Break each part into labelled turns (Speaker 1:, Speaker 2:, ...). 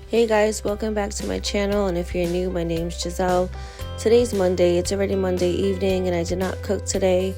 Speaker 1: Hey guys, welcome back to my channel, and if you're new, my name's Giselle. Today's Monday. It's already Monday evening and I did not cook today.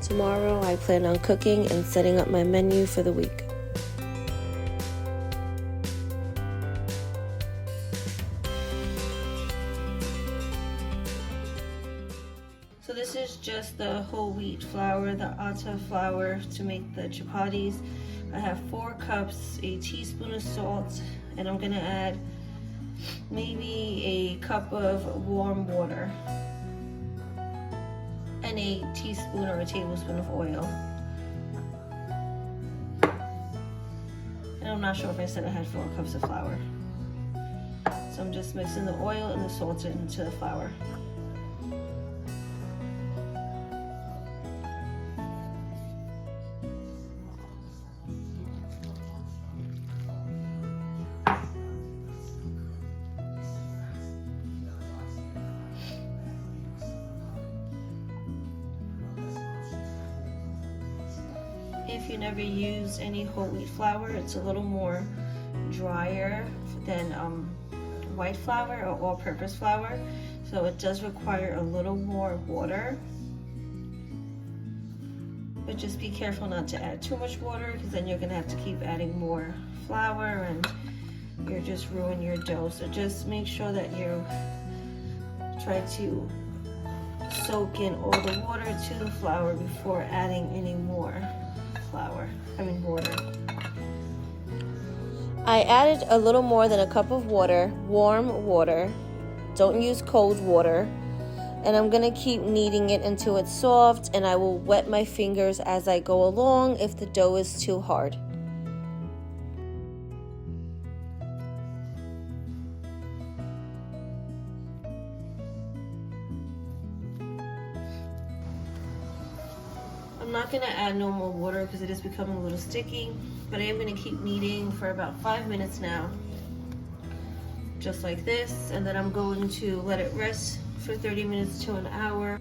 Speaker 1: Tomorrow I plan on cooking and setting up my menu for the week. So this is just the whole wheat flour, the atta flour to make the chapatis. I have 4 cups, a teaspoon of salt, and I'm gonna add maybe a cup of warm water and a teaspoon or a tablespoon of oil. And I'm not sure if I said I had 4 cups of flour. So I'm just mixing the oil and the salt into the flour. If you never used any whole wheat flour, it's a little more drier than white flour or all-purpose flour, so it does require a little more water. But just be careful not to add too much water, because then you're gonna have to keep adding more flour and you're just ruining your dough. So just make sure that you try to soak in all the water to the flour before adding any more water. I added a little more than a cup of water, warm water. Don't use cold water. And I'm gonna keep kneading it until it's soft, and I will wet my fingers as I go along if the dough is too hard. I'm not going to add no more water because it is becoming a little sticky, but I am going to keep kneading for about 5 minutes now, just like this, and then I'm going to let it rest for 30 minutes to an hour.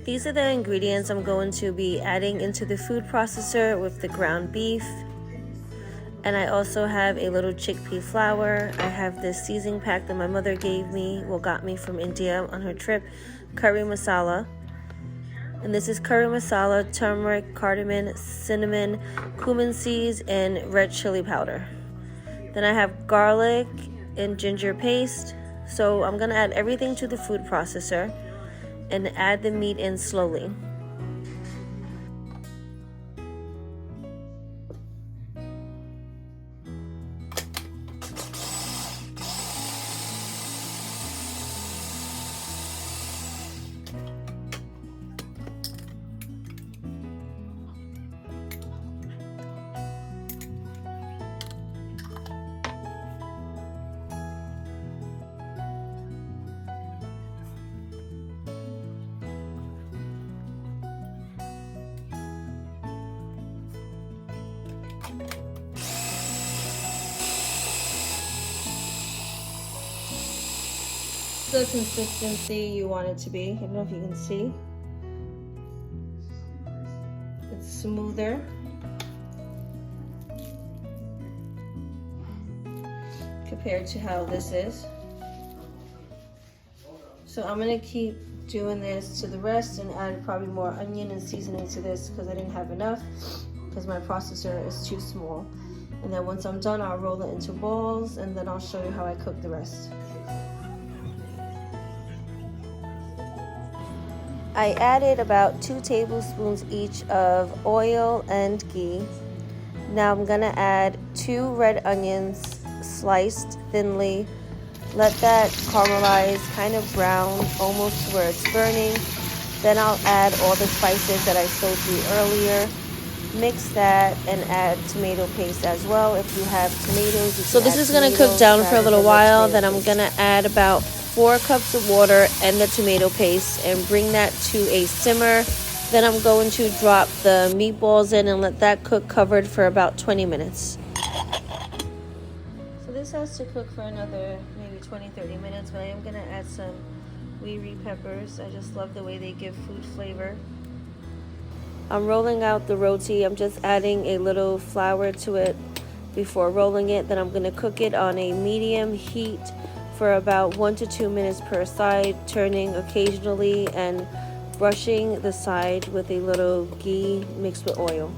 Speaker 1: These are the ingredients I'm going to be adding into the food processor with the ground beef. And I also have a little chickpea flour. I have this seasoning pack that my mother got me from India on her trip, curry masala. And this is curry masala, turmeric, cardamom, cinnamon, cumin seeds, and red chili powder. Then I have garlic and ginger paste. So I'm gonna add everything to the food processor and add the meat in slowly. The consistency you want it to be. I don't know if you can see. It's smoother. Compared to how this is. So I'm gonna keep doing this to the rest and add probably more onion and seasoning to this because I didn't have enough because my processor is too small. And then once I'm done, I'll roll it into balls and then I'll show you how I cook the rest. I added about 2 tablespoons each of oil and ghee. Now I'm gonna add 2 red onions sliced thinly. Let that caramelize, kind of brown, almost to where it's burning. Then I'll add all the spices that I showed you earlier. Mix that and add tomato paste as well. If you have tomatoes, so this is gonna cook down for a little while. Then I'm gonna add about 4 cups of water and the tomato paste and bring that to a simmer. Then I'm going to drop the meatballs in and let that cook covered for about 20 minutes. So this has to cook for another maybe 20-30 minutes, but I am going to add some peppers. I just love the way they give food flavor. I'm rolling out the roti. I'm just adding a little flour to it before rolling it. Then I'm going to cook it on a medium heat for about 1 to 2 minutes per side, turning occasionally and brushing the side with a little ghee mixed with oil.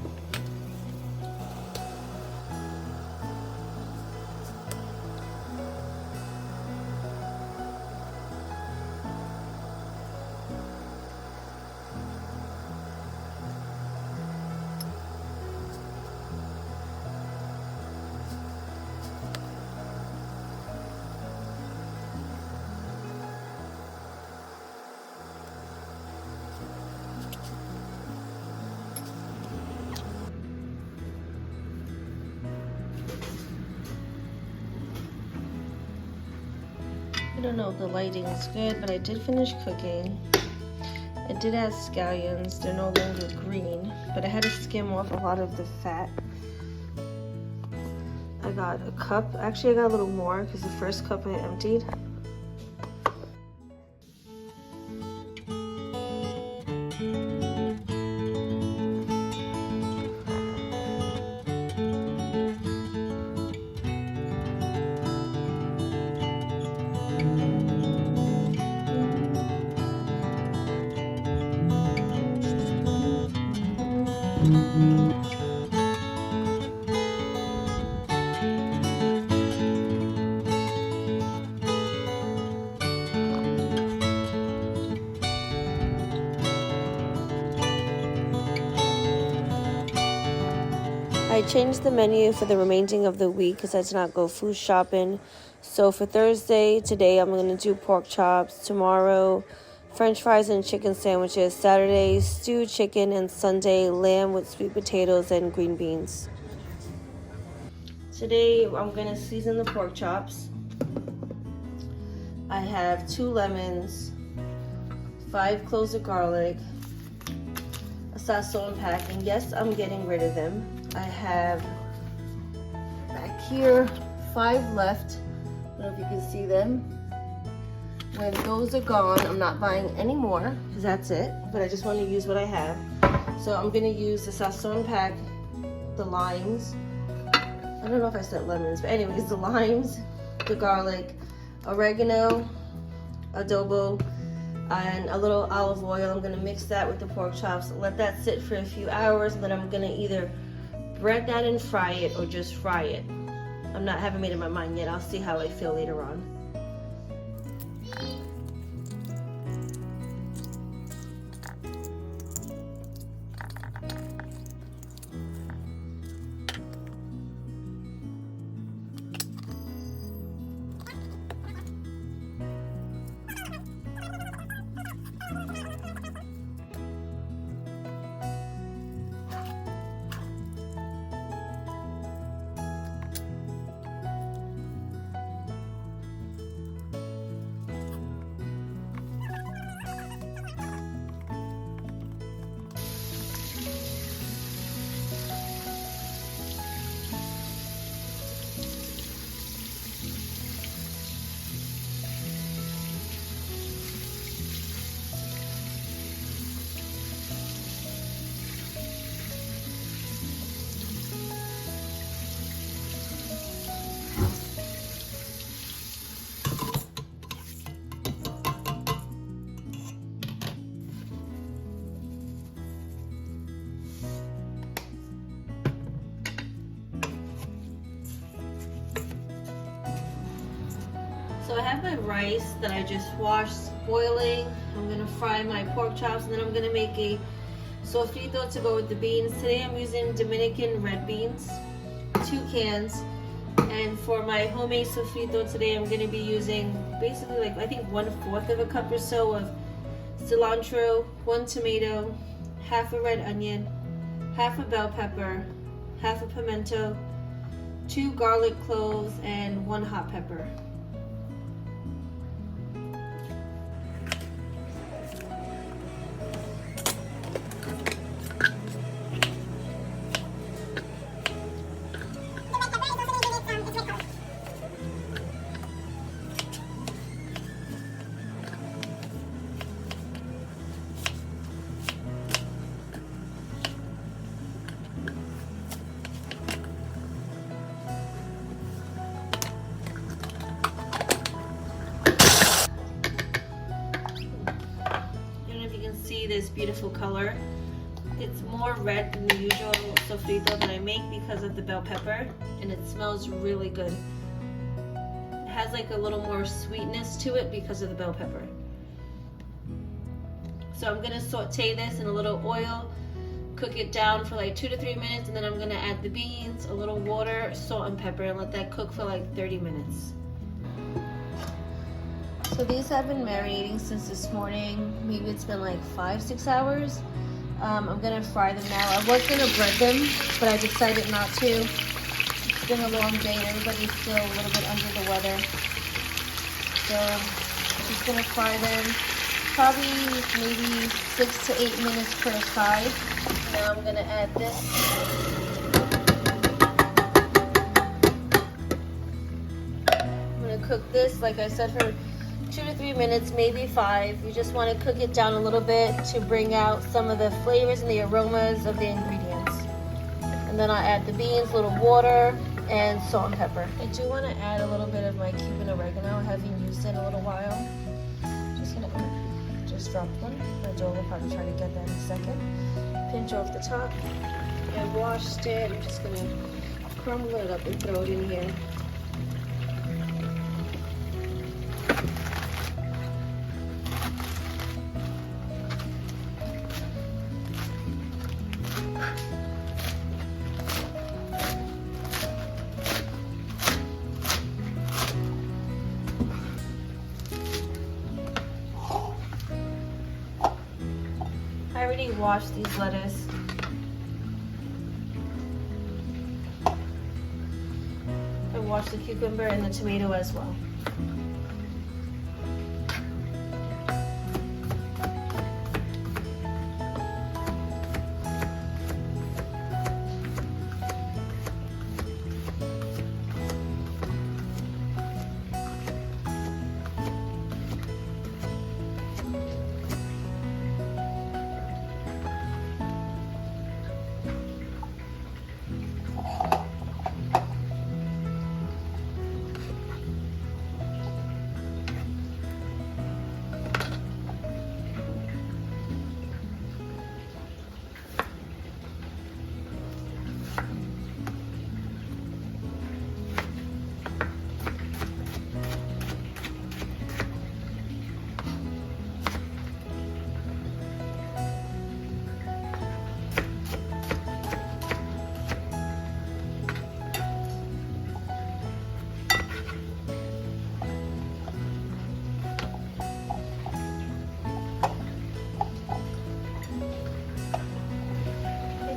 Speaker 1: I don't know if the lighting is good, but I did finish cooking. I did add scallions. They're no longer green, but I had to skim off a lot of the fat. I got a cup. Actually, I got a little more because the first cup I emptied. I changed the menu for the remaining of the week because I did not go food shopping. So for Thursday, today I'm going to do pork chops. Tomorrow, French fries and chicken sandwiches. Saturday, stewed chicken. And Sunday, lamb with sweet potatoes and green beans. Today I'm going to season the pork chops. I have 2 lemons, 5 cloves of garlic, a sazon pack, and yes, I'm getting rid of them. I have back here 5 left. I don't know if you can see them. When those are gone, I'm not buying any more because that's it, but I just want to use what I have. So I'm going to use the sazon pack, the limes. I don't know if I said lemons, but anyways, the limes, the garlic, oregano, adobo, and a little olive oil. I'm going to mix that with the pork chops, let that sit for a few hours, and then I'm going to either bread that and fry it or just fry it. Haven't made up my mind yet. I'll see how I feel later on. So I have my rice that I just washed boiling. I'm gonna fry my pork chops, and then I'm gonna make a sofrito to go with the beans. Today I'm using Dominican red beans, 2 cans. And for my homemade sofrito today, I'm gonna be using basically like I think 1/4 of a cup or so of cilantro, 1 tomato, half a red onion, half a bell pepper, half a pimento, 2 garlic cloves, and 1 hot pepper. see this beautiful color. It's more red than the usual sofrito that I make because of the bell pepper, and it smells really good. It has like a little more sweetness to it because of the bell pepper. So I'm gonna saute this in a little oil, cook it down for like 2 to 3 minutes, and then I'm gonna add the beans, a little water, salt and pepper, and let that cook for like 30 minutes. So these have been marinating since this morning. Maybe it's been like 5-6 hours. I'm gonna fry them now. I was gonna bread them, but I decided not to. It's been a long day and everybody's still a little bit under the weather. So I'm just gonna fry them. Probably maybe 6 to 8 minutes per side. Now I'm gonna add this. I'm gonna cook this, like I said, for 2 to 3 minutes, maybe 5. You just want to cook it down a little bit to bring out some of the flavors and the aromas of the ingredients. And then I add the beans, a little water, and salt and pepper. I do want to add a little bit of my Cuban oregano. I haven't used it in a little while. Just dropped one. My Joel will probably try to get that in a second. Pinch off the top. I washed it. I'm just going to crumble it up and throw it in here. I already washed these lettuce. I washed the cucumber and the tomato as well.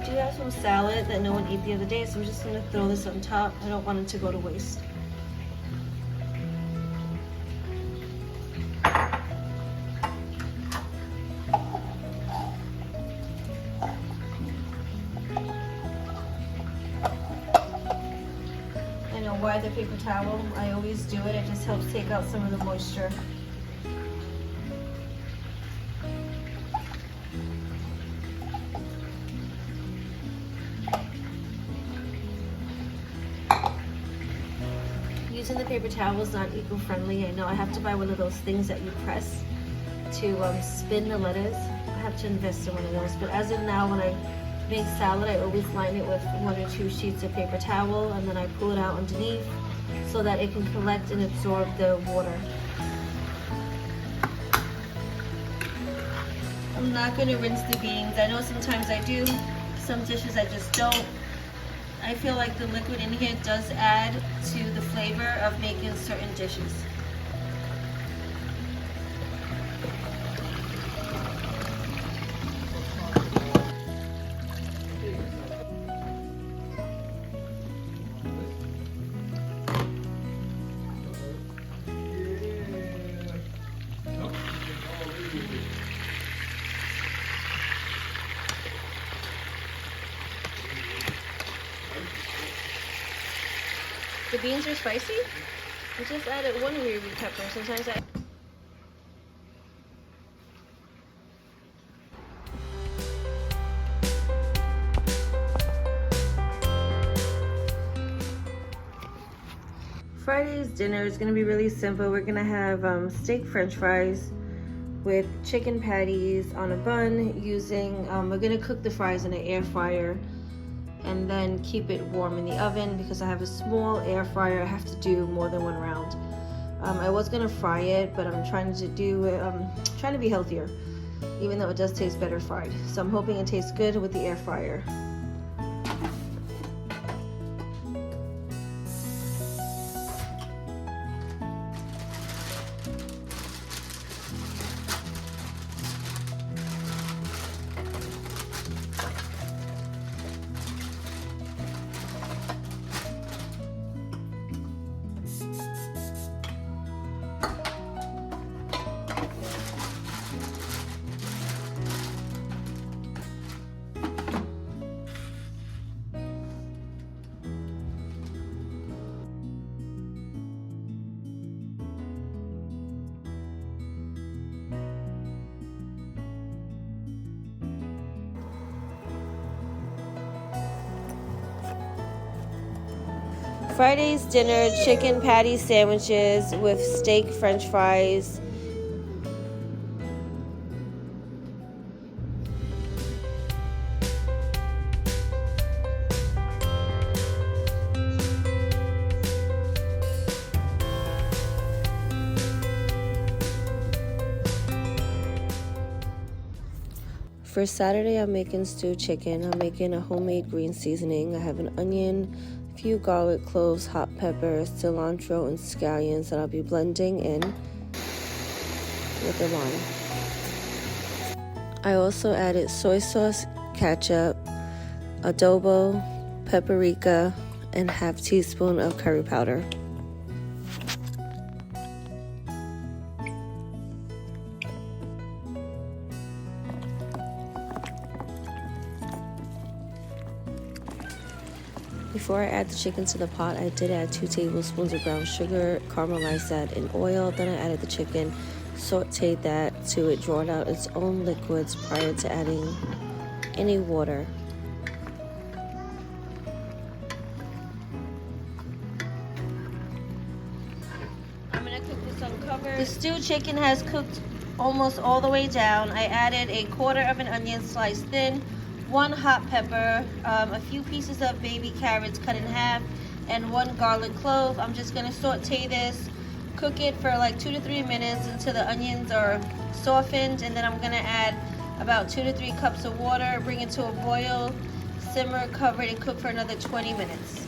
Speaker 1: I have some salad that no one ate the other day, so I'm just going to throw this on top. I don't want it to go to waste. I know why the paper towel. I always do it. It just helps take out some of the moisture. Using the paper towel is not eco-friendly. I know I have to buy one of those things that you press to spin the lettuce. I have to invest in one of those. But as of now, when I make salad, I always line it with 1 or 2 sheets of paper towel, and then I pull it out underneath so that it can collect and absorb the water. I'm not going to rinse the beans. I know sometimes I do. Some dishes I just don't. I feel like the liquid in here does add to the flavor of making certain dishes. The beans are spicy. I just added 1 red pepper. Sometimes I... Friday's dinner is going to be really simple. We're going to have steak french fries with chicken patties on a bun using, we're gonna cook the fries in an air fryer and then keep it warm in the oven because I have a small air fryer. I have to do more than one round. I was gonna fry it, but I'm trying to be healthier, even though it does taste better fried. So I'm hoping it tastes good with the air fryer. Friday's dinner, chicken patty sandwiches with steak french fries. For Saturday, I'm making stewed chicken. I'm making a homemade green seasoning. I have an onion, a few garlic cloves, hot peppers, cilantro, and scallions that I'll be blending in with the lime. I also added soy sauce, ketchup, adobo, paprika, and half teaspoon of curry powder. Before I add the chicken to the pot, I did add 2 tablespoons of brown sugar, caramelized that in oil. Then I added the chicken, sauteed that till it drawn out its own liquids prior to adding any water. I'm gonna cook this uncovered. The stewed chicken has cooked almost all the way down. I added a quarter of an onion sliced thin, 1 hot pepper, a few pieces of baby carrots cut in half, and 1 garlic clove. I'm just gonna saute this, cook it for like 2 to 3 minutes until the onions are softened, and then I'm gonna add about 2 to 3 cups of water, bring it to a boil, simmer, cover it, and cook for another 20 minutes.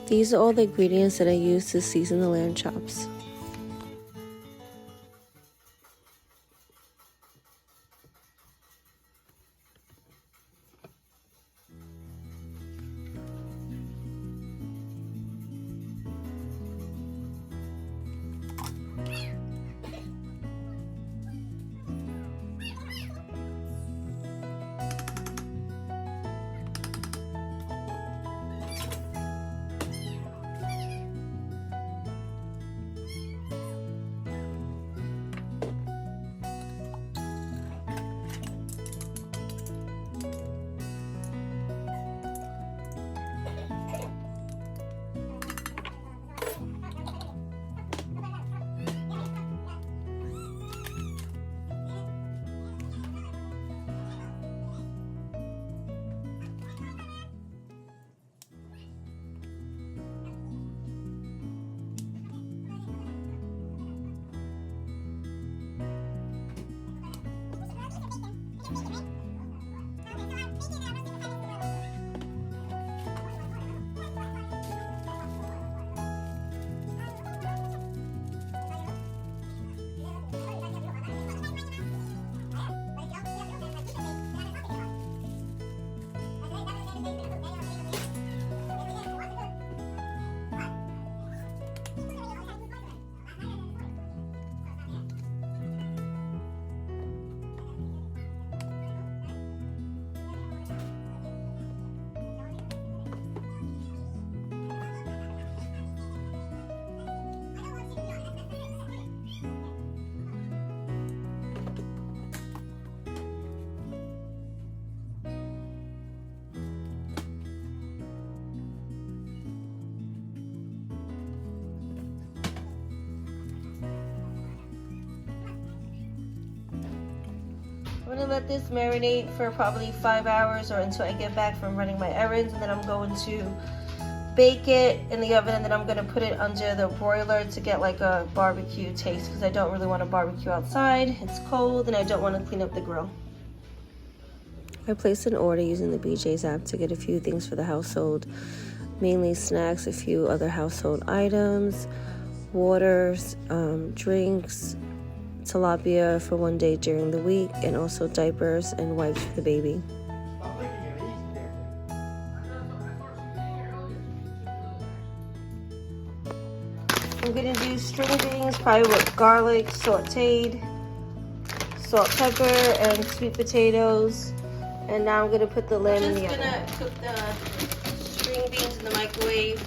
Speaker 1: These are all the ingredients that I use to season the lamb chops. let this marinate for probably 5 hours or until I get back from running my errands, and then I'm going to bake it in the oven, and then I'm going to put it under the broiler to get like a barbecue taste, because I don't really want to barbecue outside. It's cold and I don't want to clean up the grill. I placed an order using the BJ's app to get a few things for the household, mainly snacks, a few other household items, waters, drinks, tilapia for one day during the week, and also diapers and wipes for the baby. I'm gonna do string beans, probably with garlic, sauteed, salt, pepper, and sweet potatoes. And now I'm gonna put the lamb in the oven. I'm just gonna cook the string beans in the microwave.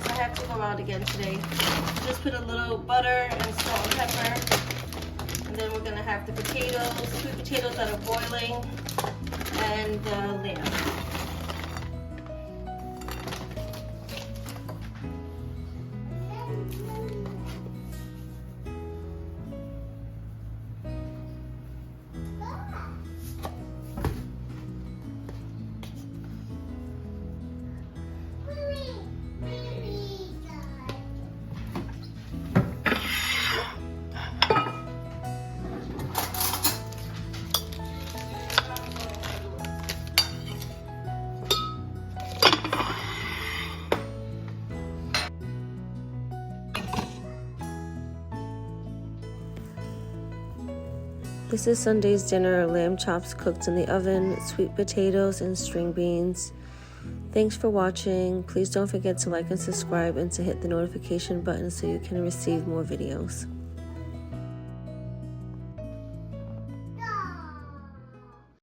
Speaker 1: So I have to go out again today. Just put a little butter and salt and pepper. And then we're gonna have the potatoes, sweet potatoes that are boiling, and the lamb. This is Sunday's dinner: lamb chops cooked in the oven, sweet potatoes, and string beans. Thanks for watching. Please don't forget to like and subscribe and to hit the notification button so you can receive more videos.